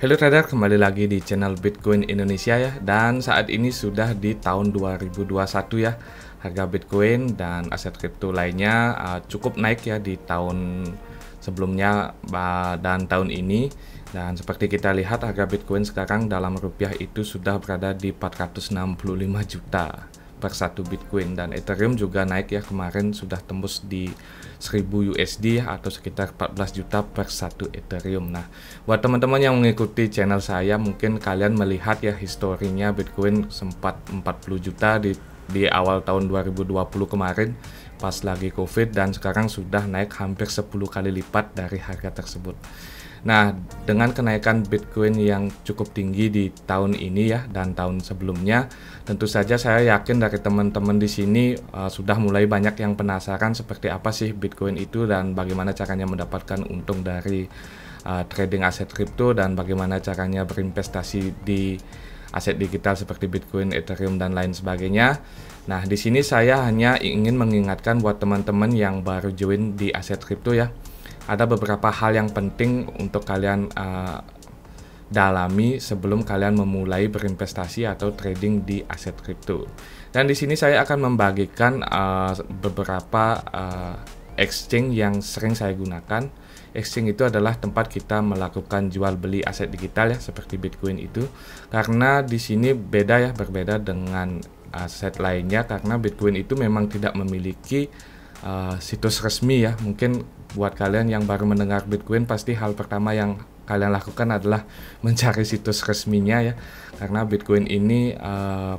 Halo trader, kembali lagi di channel Bitcoin Indonesia ya. Dan saat ini sudah di tahun 2021 ya. Harga Bitcoin dan aset kripto lainnya cukup naik ya di tahun sebelumnya dan tahun ini. Dan seperti kita lihat harga Bitcoin sekarang dalam rupiah itu sudah berada di 465 juta per satu Bitcoin, dan Ethereum juga naik ya, kemarin sudah tembus di 1000 USD atau sekitar 14 juta per satu Ethereum. Nah, buat teman-teman yang mengikuti channel saya, mungkin kalian melihat ya historinya Bitcoin sempat 40 juta di awal tahun 2020 kemarin pas lagi Covid, dan sekarang sudah naik hampir 10 kali lipat dari harga tersebut. Nah, dengan kenaikan Bitcoin yang cukup tinggi di tahun ini ya dan tahun sebelumnya, tentu saja saya yakin dari teman-teman di sini sudah mulai banyak yang penasaran seperti apa sih Bitcoin itu dan bagaimana caranya mendapatkan untung dari trading aset kripto, dan bagaimana caranya berinvestasi di aset digital seperti Bitcoin, Ethereum, dan lain sebagainya. Nah, di sini saya hanya ingin mengingatkan buat teman-teman yang baru join di aset kripto ya. Ada beberapa hal yang penting untuk kalian dalami sebelum kalian memulai berinvestasi atau trading di aset kripto. Dan di sini saya akan membagikan beberapa exchange yang sering saya gunakan. Exchange itu adalah tempat kita melakukan jual beli aset digital ya, seperti Bitcoin itu. Karena di sini berbeda dengan aset lainnya, karena Bitcoin itu memang tidak memiliki situs resmi ya. Mungkin buat kalian yang baru mendengar Bitcoin, pasti hal pertama yang kalian lakukan adalah mencari situs resminya ya, karena Bitcoin ini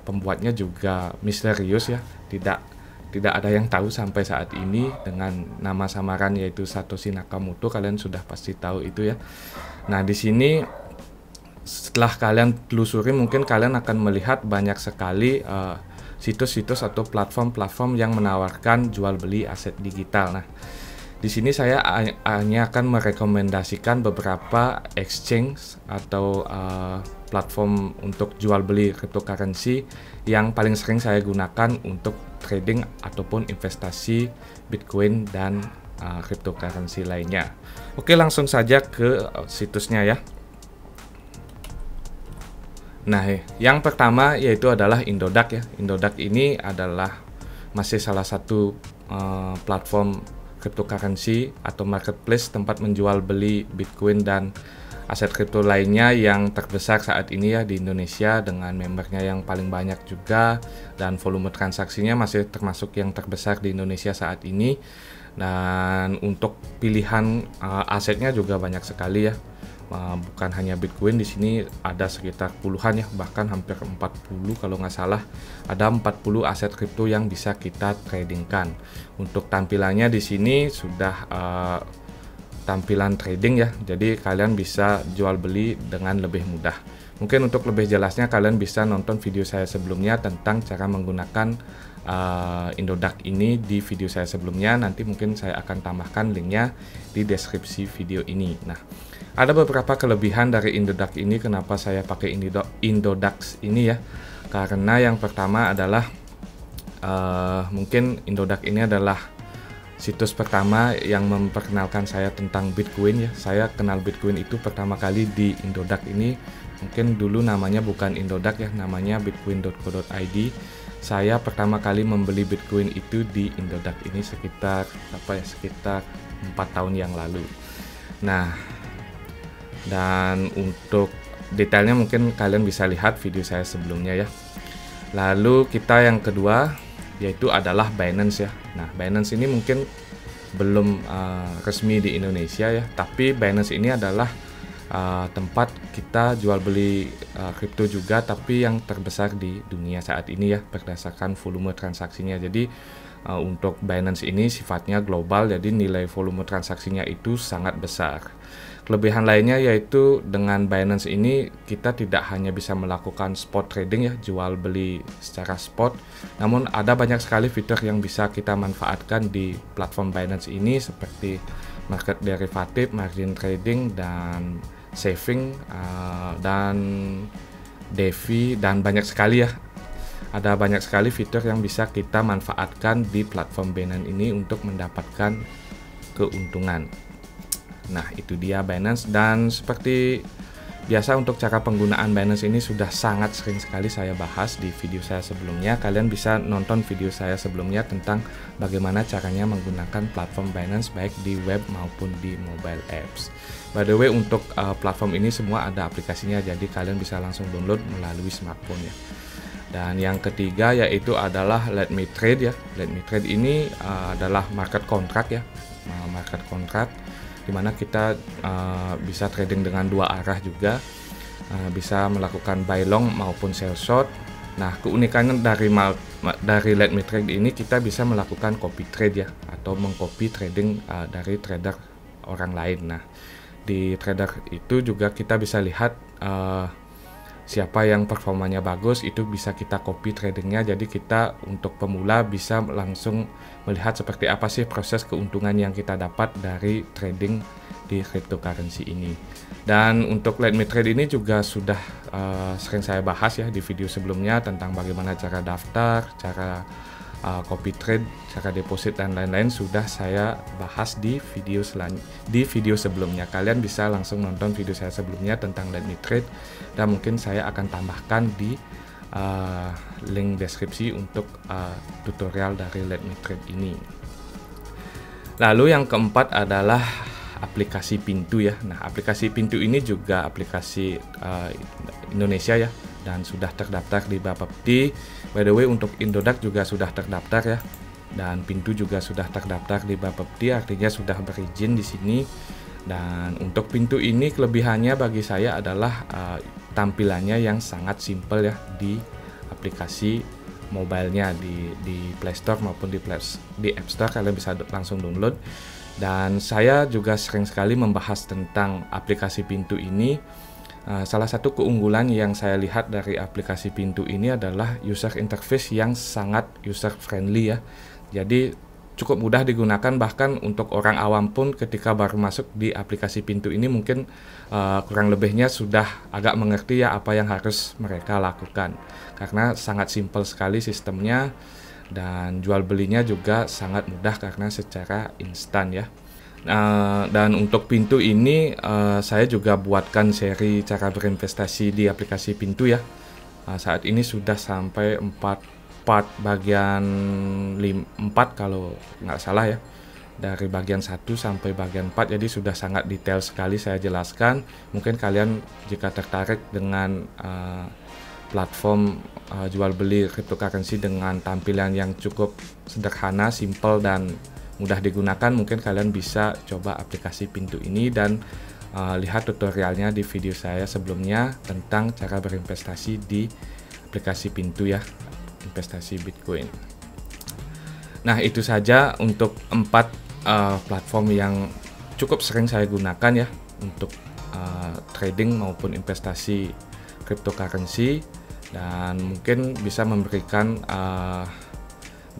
pembuatnya juga misterius ya, tidak ada yang tahu sampai saat ini, dengan nama samaran yaitu Satoshi Nakamoto. Kalian sudah pasti tahu itu ya. Nah, di sini setelah kalian telusuri, mungkin kalian akan melihat banyak sekali situs-situs atau platform-platform yang menawarkan jual beli aset digital. Nah, di sini saya hanya akan merekomendasikan beberapa exchange atau platform untuk jual beli cryptocurrency yang paling sering saya gunakan untuk trading ataupun investasi Bitcoin dan cryptocurrency lainnya. Oke, langsung saja ke situsnya ya. Nah, yang pertama yaitu adalah Indodax ya. Indodax ini adalah masih salah satu platform cryptocurrency atau marketplace tempat menjual beli Bitcoin dan aset kripto lainnya yang terbesar saat ini ya di Indonesia, dengan membernya yang paling banyak juga, dan volume transaksinya masih termasuk yang terbesar di Indonesia saat ini. Dan untuk pilihan asetnya juga banyak sekali ya. Bukan hanya Bitcoin, di sini ada sekitar puluhan ya, bahkan hampir 40 kalau nggak salah. Ada 40 aset kripto yang bisa kita tradingkan. Untuk tampilannya di sini sudah tampilan trading ya, jadi kalian bisa jual beli dengan lebih mudah. Mungkin untuk lebih jelasnya kalian bisa nonton video saya sebelumnya tentang cara menggunakan Indodax ini di video saya sebelumnya. Nanti mungkin saya akan tambahkan linknya di deskripsi video ini. Nah, ada beberapa kelebihan dari Indodax ini, kenapa saya pakai Indodax ini ya. Karena yang pertama adalah mungkin Indodax ini adalah situs pertama yang memperkenalkan saya tentang Bitcoin ya. Saya kenal Bitcoin itu pertama kali di Indodax ini. Mungkin dulu namanya bukan Indodax ya, namanya bitcoin.co.id. Saya pertama kali membeli Bitcoin itu di Indodax ini sekitar 4 tahun yang lalu. Nah, dan untuk detailnya mungkin kalian bisa lihat video saya sebelumnya ya. Lalu kita yang kedua yaitu adalah Binance ya. Nah, Binance ini mungkin belum resmi di Indonesia ya, tapi Binance ini adalah tempat kita jual beli kripto juga, tapi yang terbesar di dunia saat ini ya berdasarkan volume transaksinya. Jadi untuk Binance ini sifatnya global, jadi nilai volume transaksinya itu sangat besar. Kelebihan lainnya yaitu dengan Binance ini kita tidak hanya bisa melakukan spot trading ya, jual beli secara spot, namun ada banyak sekali fitur yang bisa kita manfaatkan di platform Binance ini, seperti market derivatif, margin trading, dan saving, dan DeFi, dan banyak sekali ya. Ada banyak sekali fitur yang bisa kita manfaatkan di platform Binance ini untuk mendapatkan keuntungan. Nah, itu dia Binance. Dan seperti Biasa untuk cara penggunaan Binance ini sudah sangat sering sekali saya bahas di video saya sebelumnya. Kalian bisa nonton video saya sebelumnya tentang bagaimana caranya menggunakan platform Binance baik di web maupun di mobile apps. By the way, untuk platform ini semua ada aplikasinya, jadi kalian bisa langsung download melalui smartphone ya. Dan yang ketiga yaitu adalah Let Me Trade ya. Let Me Trade ini adalah market contract ya, market contract dimana kita bisa trading dengan dua arah juga, bisa melakukan buy long maupun sell short. Nah, keunikannya dari Let Me Trade ini kita bisa melakukan copy trade ya, atau mengcopy trading dari trader orang lain. Nah, di trader itu juga kita bisa lihat siapa yang performanya bagus, itu bisa kita copy tradingnya. Jadi kita untuk pemula bisa langsung melihat seperti apa sih proses keuntungan yang kita dapat dari trading di cryptocurrency ini. Dan untuk Let Me Trade ini juga sudah sering saya bahas ya di video sebelumnya tentang bagaimana cara daftar, cara copy trade, cara deposit dan lain-lain sudah saya bahas di video sebelumnya. Kalian bisa langsung nonton video saya sebelumnya tentang Let Me Trade, dan mungkin saya akan tambahkan di link deskripsi untuk tutorial dari Let Me Trade ini. Lalu yang keempat adalah aplikasi Pintu ya. Nah, aplikasi Pintu ini juga aplikasi Indonesia ya, dan sudah terdaftar di Bapepti. By the way, untuk Indodax juga sudah terdaftar ya, dan Pintu juga sudah terdaftar di Bapepti, artinya sudah berizin di sini. Dan untuk Pintu ini kelebihannya bagi saya adalah tampilannya yang sangat simple ya di aplikasi mobilenya, di Play Store maupun di App Store. Kalian bisa langsung download. Dan saya juga sering sekali membahas tentang aplikasi Pintu ini. Salah satu keunggulan yang saya lihat dari aplikasi Pintu ini adalah user interface yang sangat user friendly ya. Jadi cukup mudah digunakan, bahkan untuk orang awam pun ketika baru masuk di aplikasi Pintu ini mungkin kurang lebihnya sudah agak mengerti ya apa yang harus mereka lakukan, karena sangat simpel sekali sistemnya, dan jual belinya juga sangat mudah karena secara instan ya. Dan untuk Pintu ini saya juga buatkan seri cara berinvestasi di aplikasi Pintu ya. Saat ini sudah sampai 4 part, bagian 4 kalau nggak salah ya, dari bagian 1 sampai bagian 4, jadi sudah sangat detail sekali saya jelaskan. Mungkin kalian jika tertarik dengan platform jual beli cryptocurrency dengan tampilan yang cukup sederhana, simple dan mudah digunakan, mungkin kalian bisa coba aplikasi Pintu ini dan lihat tutorialnya di video saya sebelumnya tentang cara berinvestasi di aplikasi Pintu ya, investasi Bitcoin. Nah, itu saja untuk 4 platform yang cukup sering saya gunakan ya untuk trading maupun investasi cryptocurrency, dan mungkin bisa memberikan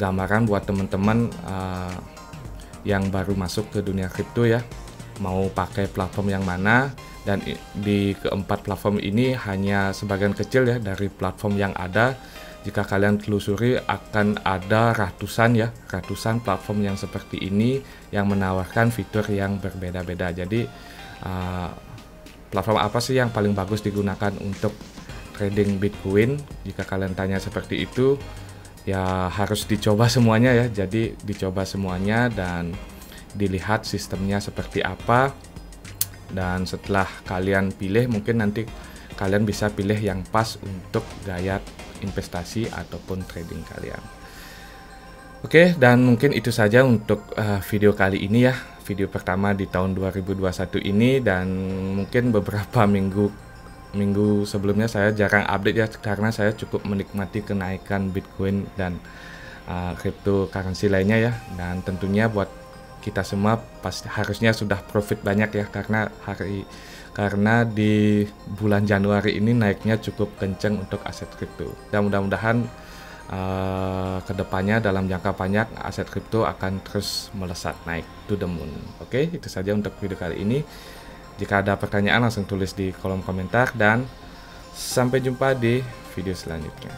gambaran buat teman-teman yang baru masuk ke dunia kripto ya, mau pakai platform yang mana. Dan di keempat platform ini hanya sebagian kecil ya dari platform yang ada. Jika kalian telusuri akan ada ratusan platform yang seperti ini yang menawarkan fitur yang berbeda-beda. Jadi platform apa sih yang paling bagus digunakan untuk trading Bitcoin? Jika kalian tanya seperti itu, ya harus dicoba semuanya ya. Jadi dicoba semuanya dan dilihat sistemnya seperti apa, dan setelah kalian pilih, mungkin nanti kalian bisa pilih yang pas untuk gaya investasi ataupun trading kalian. Oke, dan mungkin itu saja untuk video kali ini ya, video pertama di tahun 2021 ini. Dan mungkin beberapa minggu sebelumnya saya jarang update ya, karena saya cukup menikmati kenaikan Bitcoin dan cryptocurrency lainnya ya. Dan tentunya buat kita semua pasti harusnya sudah profit banyak ya, karena di bulan Januari ini naiknya cukup kenceng untuk aset kripto. Dan mudah-mudahan kedepannya dalam jangka panjang aset kripto akan terus melesat naik to the moon. Oke, itu saja untuk video kali ini. Jika ada pertanyaan langsung tulis di kolom komentar, dan sampai jumpa di video selanjutnya.